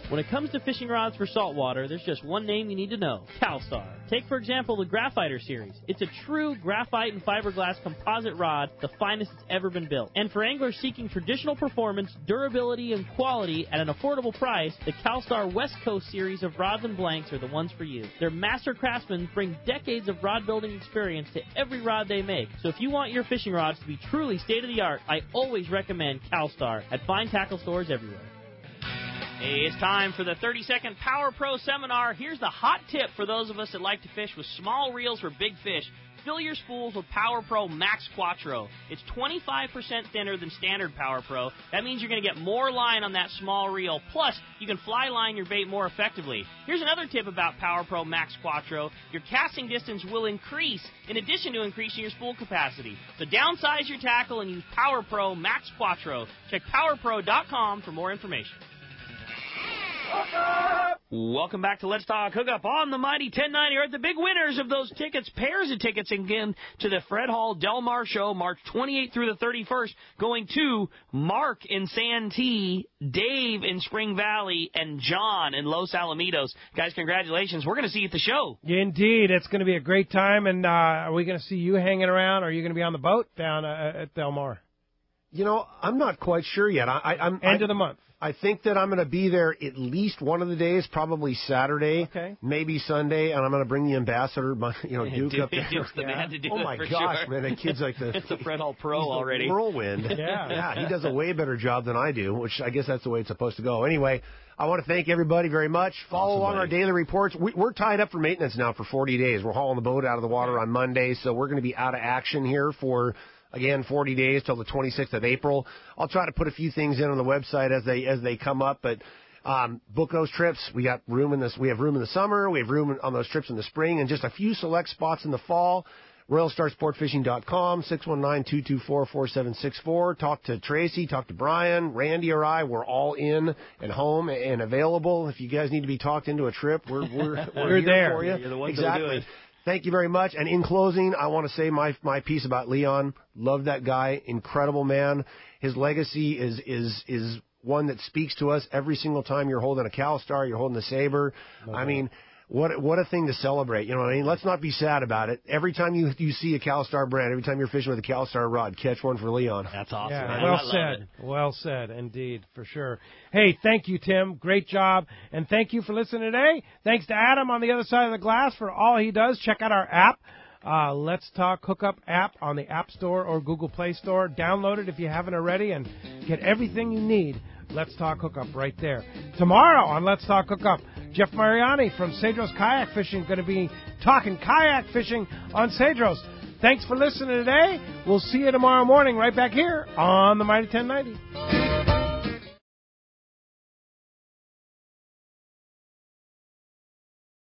When it comes to fishing rods for saltwater, there's just one name you need to know: CalStar. Take, for example, the Graphiter series. It's a true graphite and fiberglass composite rod, the finest it's ever been built. And for anglers seeking traditional performance, durability, and quality at an affordable price, the CalStar West Coast series of rods and blanks are the ones for you. Their master craftsmen bring decades of rod building experience to every rod they make. So if you want your fishing rods to be truly state-of-the-art, I always recommend CalStar at fine tackle stores everywhere. Hey, it's time for the 30-second Power Pro Seminar. Here's the hot tip for those of us that like to fish with small reels for big fish. Fill your spools with Power Pro Max Quattro. It's 25% thinner than standard Power Pro. That means you're going to get more line on that small reel. Plus, you can fly line your bait more effectively. Here's another tip about Power Pro Max Quattro. Your casting distance will increase in addition to increasing your spool capacity. So downsize your tackle and use Power Pro Max Quattro. Check PowerPro.com for more information. Hookup! Welcome back to Let's Talk Hookup on the Mighty 1090. Are the big winners of those tickets, pairs of tickets again to the Fred Hall Del Mar Show, March 28th through the 31st, going to Mark in Santee, Dave in Spring Valley, and John in Los Alamitos. Guys, congratulations. We're going to see you at the show. Indeed. It's going to be a great time. And are we going to see you hanging around? Or are you going to be on the boat down at Del Mar? You know, I'm not quite sure yet. I'm End of the month. I think that I'm going to be there at least one of the days, probably Saturday, maybe Sunday, and I'm going to bring the ambassador, Duke up there. Duke's the man to do oh it my for gosh, sure. man, that kid's like it's a Fred Hall pro already. Whirlwind. Yeah, he does a way better job than I do, which I guess that's the way it's supposed to go. Anyway, I want to thank everybody very much. Follow along our daily reports. We're tied up for maintenance now for 40 days. We're hauling the boat out of the water on Monday, so we're going to be out of action here for, again, 40 days till the 26th of April. I'll try to put a few things in on the website as they come up, but book those trips. We got room in this. We have room in the summer. We have room on those trips in the spring, and just a few select spots in the fall. RoyalStarSportFishing.com, 619-224-4764. Talk to Tracy, talk to Brian, Randy, or I. We're all in and home and available. If you guys need to be talked into a trip, we're here there for you. You're the ones exactly. that do it. Thank you very much. And in closing, I want to say my piece about Leon. Love that guy. Incredible man. His legacy is one that speaks to us every single time you're holding a CalStar, you're holding a Sabre. Okay. I mean, what a thing to celebrate. You know what I mean? Let's not be sad about it. Every time you see a CalStar brand, every time you're fishing with a CalStar rod, catch one for Leon. That's awesome. Yeah, man. well I love said. it. Well said, indeed, for sure. Hey, thank you, Tim. Great job. And thank you for listening today. Thanks to Adam on the other side of the glass for all he does. Check out our app, Let's Talk Hookup app on the App Store or Google Play Store. Download it if you haven't already and get everything you need. Let's Talk Hookup right there. Tomorrow on Let's Talk Hookup, Jeff Mariani from Cedros Kayak Fishing going to be talking kayak fishing on Cedros. Thanks for listening today. We'll see you tomorrow morning right back here on the Mighty 1090.